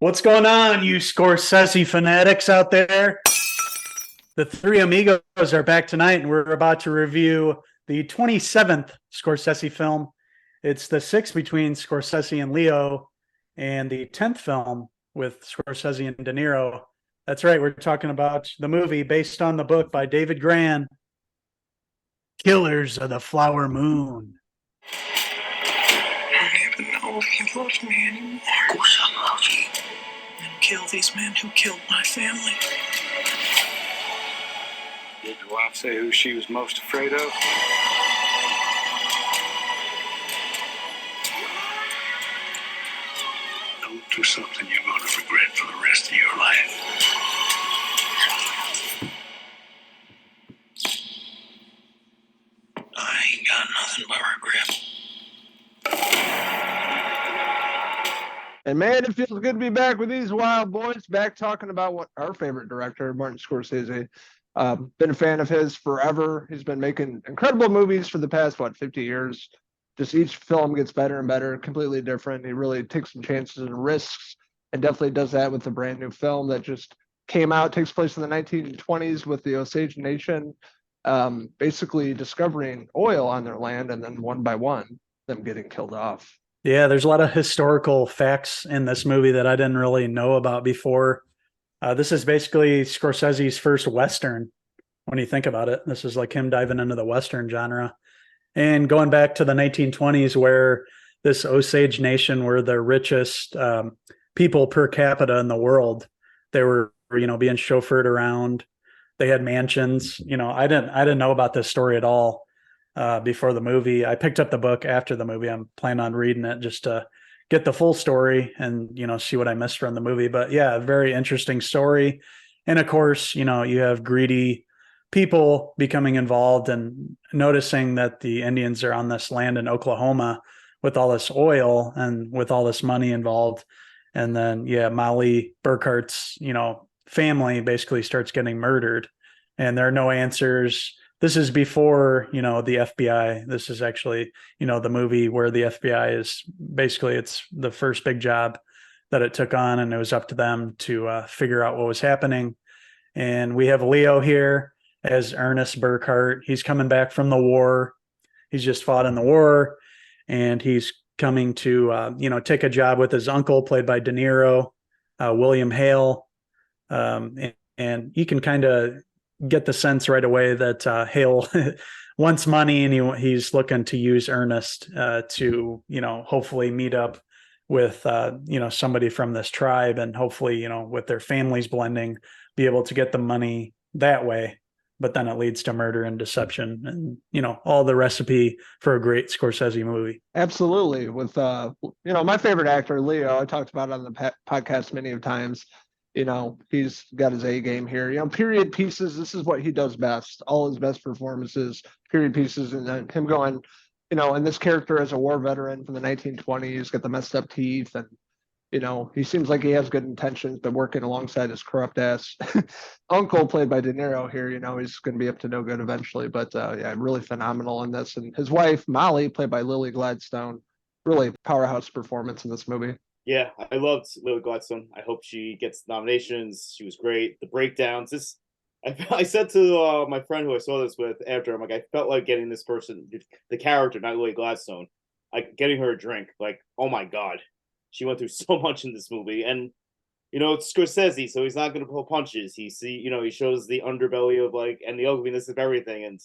What's going on, you Scorsese fanatics out there? The three amigos are back tonight, and we're about to review the 27th Scorsese film. It's the sixth between Scorsese and Leo, and the 10th film with Scorsese and De Niro. That's right, we're talking about the movie based on the book by David Gran, Killers of the Flower Moon. I don't even know if he loves me anymore. Of course I love you. And kill these men who killed my family. Did your wife say who she was most afraid of? Don't do something you're going to regret for the rest of your life. I ain't got nothing but regret. And man, it feels good to be back with these wild boys, back talking about what our favorite director, Martin Scorsese. Been a fan of his forever. He's been making incredible movies for the past, 50 years. Just each film gets better and better, completely different. He really takes some chances and risks, and definitely does that with the brand new film that just came out, takes place in the 1920s with the Osage Nation, basically discovering oil on their land, and then one by one, them getting killed off. Yeah, there's a lot of historical facts in this movie that I didn't really know about before. This is basically Scorsese's first Western when you think about it. This is like him diving into the Western genre. And going back to the 1920s, where this Osage Nation were the richest people per capita in the world. They were, being chauffeured around. They had mansions. I didn't know about this story at all before the movie. I picked up the book after the movie. I'm planning on reading it just to get the full story and, see what I missed from the movie. But yeah, a very interesting story. And of course, you have greedy people becoming involved and noticing that the Indians are on this land in Oklahoma with all this oil and with all this money involved. And then, yeah, Molly Burkhart's, family basically starts getting murdered, and there are no answers. This is before, the FBI. This is actually, the movie where the FBI is basically, it's the first big job that it took on, and it was up to them to figure out what was happening. And we have Leo here as Ernest Burkhart. He's coming back from the war. He's just fought in the war, and he's coming to, take a job with his uncle, played by De Niro, William Hale. And you can kind of get the sense right away that Hale wants money, and he's looking to use Ernest to, hopefully meet up with, somebody from this tribe, and hopefully, with their families blending, be able to get the money that way. But then it leads to murder and deception, and, all the recipe for a great Scorsese movie. Absolutely. With, my favorite actor, Leo, I talked about on the podcast many times. He's got his A game here. Period pieces, this is what he does best. All his best performances, period pieces, and then him going, and this character as a war veteran from the 1920s, got the messed up teeth, and, he seems like he has good intentions, but working alongside his corrupt ass uncle, played by De Niro here, he's going to be up to no good eventually. But yeah, really phenomenal in this. And his wife, Molly, played by Lily Gladstone, really powerhouse performance in this movie. Yeah, I loved Lily Gladstone. I hope she gets nominations. She was great. The breakdowns. I said to my friend who I saw this with after, I'm like, I felt like getting this person, the character, not Lily Gladstone, like getting her a drink. Like, oh my God. She went through so much in this movie. And, it's Scorsese, so he's not going to pull punches. He shows the underbelly of and the ugliness of everything. And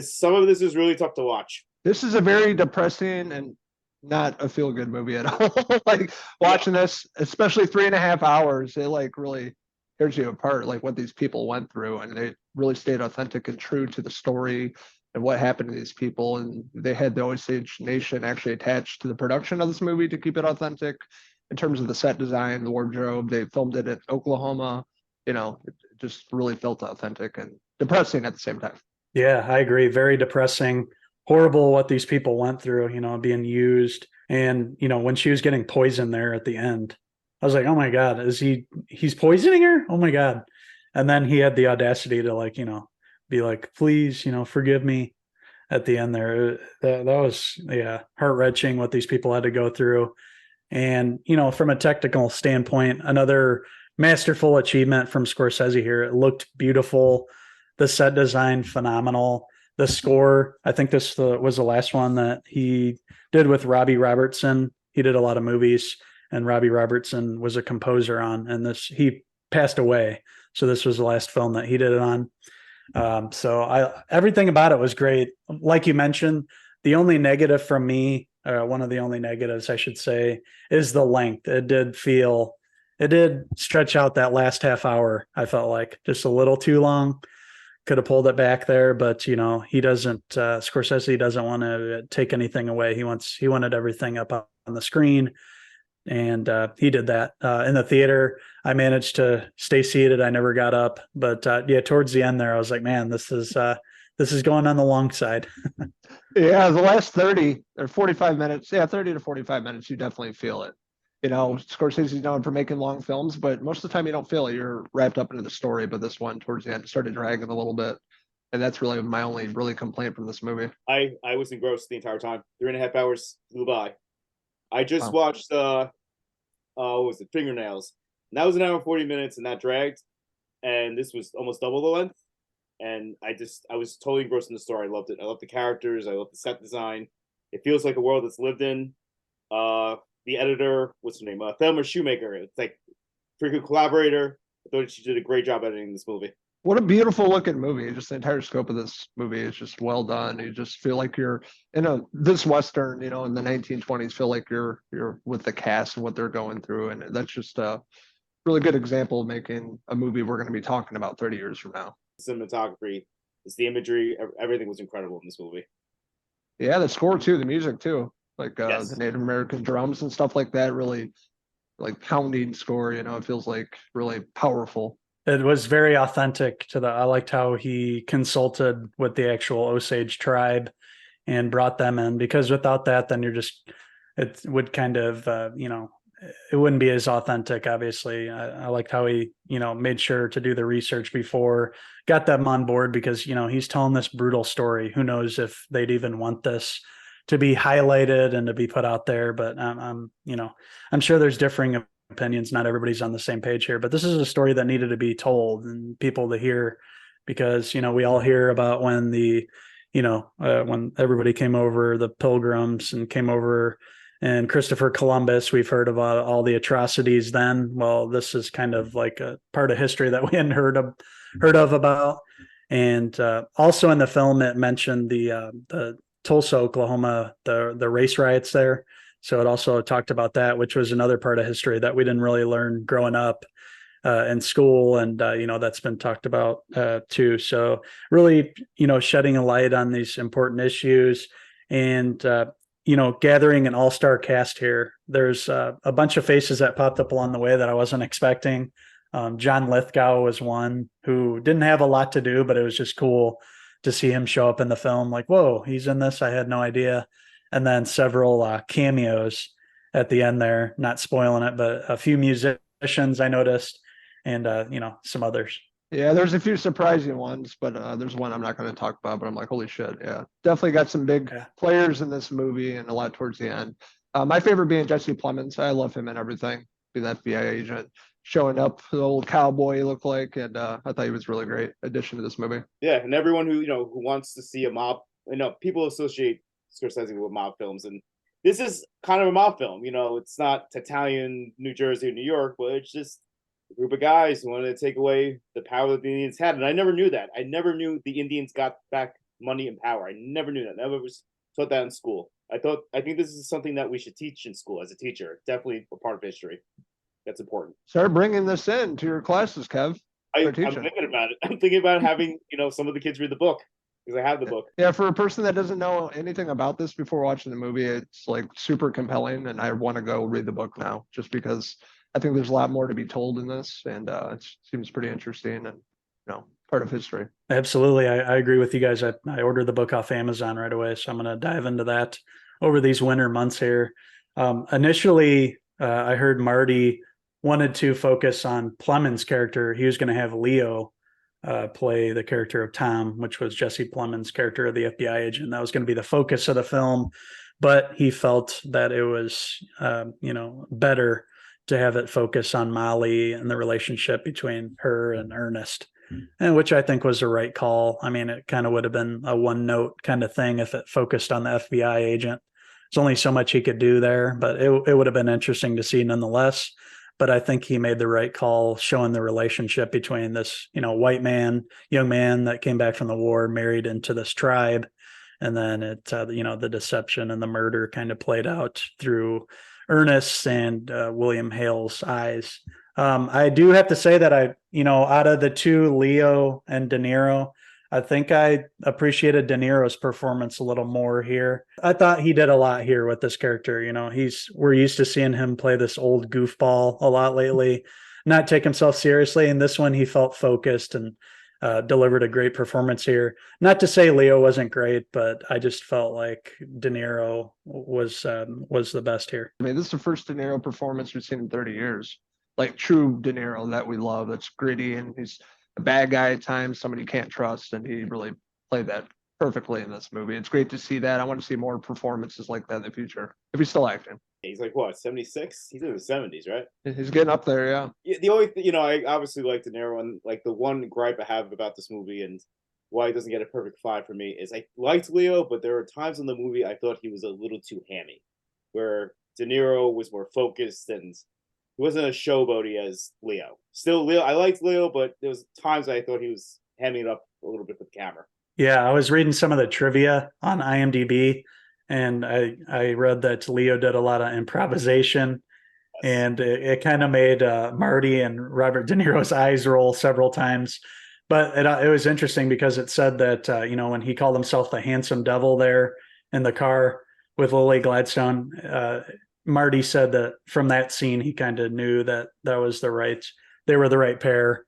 some of this is really tough to watch. This is a very depressing and not a feel-good movie at all. Watching this, especially 3.5 hours, it really tears you apart, what these people went through, and they really stayed authentic and true to the story and what happened to these people. And they had the Osage Nation actually attached to the production of this movie to keep it authentic in terms of the set design, the wardrobe. They filmed it in Oklahoma. It just really felt authentic and depressing at the same time. Yeah, I agree. Very depressing. Horrible what these people went through, being used. And, when she was getting poisoned there at the end, I was like, oh my God, he's poisoning her? Oh my God. And then he had the audacity to be like, please, forgive me at the end there. That was, yeah, heart-wrenching what these people had to go through. And, you know, from a technical standpoint, another masterful achievement from Scorsese here. It looked beautiful. The set design, phenomenal. The score, I think this was the last one that he did with Robbie Robertson. He did a lot of movies, and Robbie Robertson was a composer on, and he passed away. So this was the last film that he did it on. Everything about it was great. Like you mentioned, the only negative from me, one of the only negatives I should say, is the length. It did stretch out that last half hour. I felt like just a little too long. Could have pulled it back there, but you know, Scorsese doesn't want to take anything away. He wanted everything up on the screen. And he did that in the theater. I managed to stay seated. I never got up, but towards the end there, I was like, man, this is going on the long side. Yeah, the last 30 or 45 minutes, 30 to 45 minutes, you definitely feel it. You know, Scorsese's known for making long films, but most of the time you don't feel it. You're wrapped up into the story. But this one, towards the end, started dragging a little bit, and that's really my only really complaint from this movie. I was engrossed the entire time. 3.5 hours flew by. I just watched what was it, Fingernails, and that was an hour and 40 minutes, and that dragged. And this was almost double the length. And I was totally engrossed in the story. I loved it. I loved the characters. I loved the set design. It feels like a world that's lived in. The editor, what's her name? Thelma Shoemaker. It's like pretty good collaborator. I thought she did a great job editing this movie. What a beautiful looking movie. Just the entire scope of this movie is just well done. You just feel like you're in this Western, you know, in the 1920s, feel like you're with the cast and what they're going through. And that's just a really good example of making a movie we're going to be talking about 30 years from now. Cinematography, it's the imagery, everything was incredible in this movie. Yeah, the score too, the music too. Like Yes. the Native American drums and stuff like that, really like pounding score, you know, it feels like really powerful. It was very authentic I liked how he consulted with the actual Osage tribe and brought them in, because without that, then it would kind of, it wouldn't be as authentic. Obviously, I liked how he, made sure to do the research before, got them on board, because, he's telling this brutal story. Who knows if they'd even want this to be highlighted and to be put out there. But I'm sure there's differing opinions. Not everybody's on the same page here, but this is a story that needed to be told and people to hear, because, we all hear about when when everybody came over, the pilgrims and came over, and Christopher Columbus, we've heard about all the atrocities then. Well, this is kind of like a part of history that we hadn't heard of about. And also in the film, it mentioned the Tulsa, Oklahoma, the race riots there. So it also talked about that, which was another part of history that we didn't really learn growing up in school. And, that's been talked about too. So really, shedding a light on these important issues and, gathering an all-star cast here. There's a bunch of faces that popped up along the way that I wasn't expecting. John Lithgow was one who didn't have a lot to do, but it was just cool to see him show up in the film. Like, whoa, he's in this. I had no idea. And then several cameos at the end there, not spoiling it, but a few musicians I noticed, and some others. Yeah, there's a few surprising ones, but there's one I'm not going to talk about, but I'm like, holy shit. Yeah, definitely got some big players in this movie and a lot towards the end. My favorite being Jesse Plemons. I love him and everything. Be that FBI agent showing up, the old cowboy he looked like, and I thought he was really great addition to this movie. Yeah, and everyone who wants to see a mob, people associate Scorsese with mob films, and this is kind of a mob film. It's not Italian, New Jersey, New York, but it's just a group of guys who wanted to take away the power that the Indians had. And I never knew that. I never knew the Indians got back money and power. I never knew that. Never was taught that in school. I think this is something that we should teach in school as a teacher. Definitely a part of history. That's important. Start bringing this in to your classes, Kev. I'm thinking about it. I'm thinking about having, some of the kids read the book, because I have the book. Yeah, for a person that doesn't know anything about this before watching the movie, it's like super compelling, and I want to go read the book now, just because I think there's a lot more to be told in this, and it seems pretty interesting and part of history. Absolutely, I agree with you guys. I ordered the book off Amazon right away, so I'm going to dive into that over these winter months here. Initially, I heard Marty wanted to focus on Plemons' character. He was going to have Leo play the character of Tom, which was Jesse Plemons' character of the FBI agent. That was going to be the focus of the film. but he felt that it was, better to have it focus on Molly and the relationship between her and Ernest, and which I think was the right call. I mean, it kind of would have been a one note kind of thing if it focused on the FBI agent. There's only so much he could do there, but it would have been interesting to see nonetheless. But I think he made the right call, showing the relationship between this, white man, young man that came back from the war, married into this tribe. And then the deception and the murder kind of played out through Ernest and William Hale's eyes. I do have to say that out of the two, Leo and De Niro, I think I appreciated De Niro's performance a little more here. I thought he did a lot here with this character. We're used to seeing him play this old goofball a lot lately, not take himself seriously. And this one, he felt focused and delivered a great performance here. Not to say Leo wasn't great, but I just felt like De Niro was the best here. I mean, this is the first De Niro performance we've seen in 30 years. Like true De Niro that we love. That's gritty, and he's a bad guy at times, somebody you can't trust, and he really played that perfectly in this movie. It's great to see that. I want to see more performances like that in the future, if he's still acting. He's like, what, 76? He's in the 70s, right? He's getting up there, yeah. The only thing, I obviously like De Niro, and like the one gripe I have about this movie and why he doesn't get a perfect 5 for me is I liked Leo, but there were times in the movie I thought he was a little too hammy, where De Niro was more focused and he wasn't as showboaty as Leo. Still, Leo, I liked Leo, but there was times I thought he was hamming it up a little bit with the camera. Yeah, I was reading some of the trivia on IMDb, and I read that Leo did a lot of improvisation, and it kind of made Marty and Robert De Niro's eyes roll several times. But it was interesting because it said that, when he called himself the handsome devil there in the car with Lily Gladstone, Marty said that from that scene, he kind of knew that they were the right pair,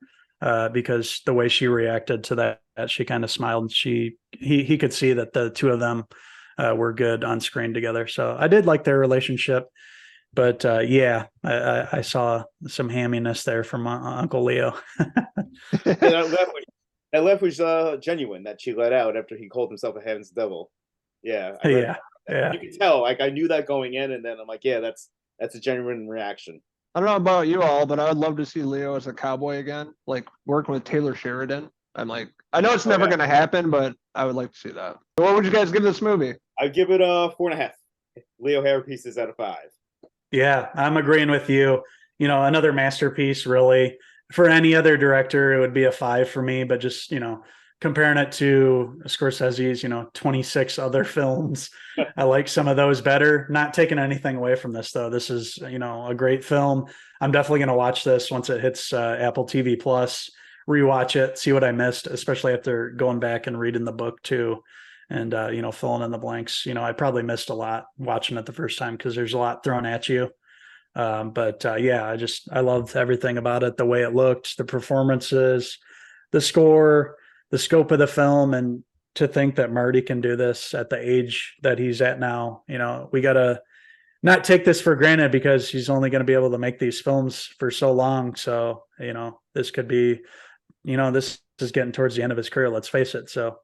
because the way she reacted to that she kind of smiled. He could see that the two of them were good on screen together. So I did like their relationship, but I saw some hamminess there from Uncle Leo. That laugh was genuine that she let out after he called himself a handsome devil. Yeah. Yeah. You can tell, like I knew that going in, and then I'm like, yeah, that's a genuine reaction. I don't know about you all, but I would love to see Leo as a cowboy again, like working with Taylor Sheridan. I know it's never going to happen, but I would like to see that. So what would you guys give this movie? I'd give it a 4.5. Leo hair pieces out of 5. Yeah, I'm agreeing with you. Another masterpiece, really. For any other director, it would be a 5 for me, but just, comparing it to Scorsese's, 26 other films, I like some of those better. Not taking anything away from this, though. This is, a great film. I'm definitely going to watch this once it hits Apple TV Plus, rewatch it, see what I missed, especially after going back and reading the book too, and, filling in the blanks. I probably missed a lot watching it the first time because there's a lot thrown at you. I loved everything about it, the way it looked, the performances, the score, the scope of the film, and to think that Marty can do this at the age that he's at now. We got to not take this for granted because he's only going to be able to make these films for so long. So, this could be, this is getting towards the end of his career, let's face it. So,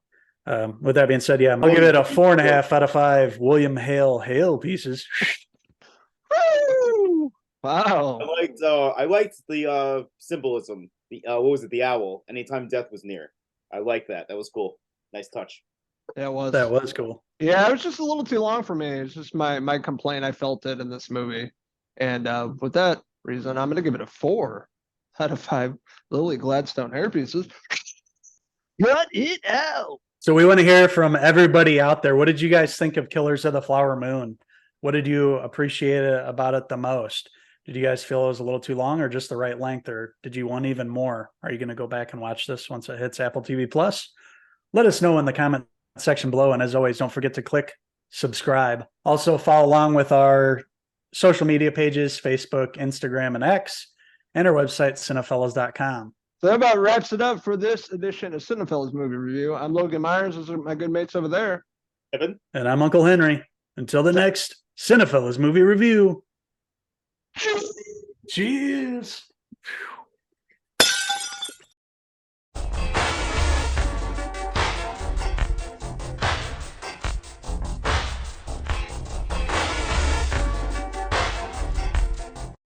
with that being said, I'll give it a 4.5 out of 5 William Hale pieces. Wow. I liked the symbolism. What was it? The owl. Anytime death was near. I like that. That was cool. Nice touch. That was cool. Yeah, it was just a little too long for me. It's just my complaint. I felt it in this movie. And with that reason, I'm going to give it a 4 out of 5 Lily Gladstone hair pieces. Cut it out. So we want to hear from everybody out there. What did you guys think of Killers of the Flower Moon? What did you appreciate about it the most? Did you guys feel it was a little too long or just the right length, or did you want even more? Are you going to go back and watch this once it hits Apple TV Plus? Let us know in the comment section below. And as always, don't forget to click subscribe. Also follow along with our social media pages, Facebook, Instagram, and X, and our website, Cinephellas.com. So that about wraps it up for this edition of Cinephellas Movie Review. I'm Logan Myers. Those are my good mates over there. Evan? And I'm Uncle Henry. Until the next Cinephellas Movie Review. Cheers.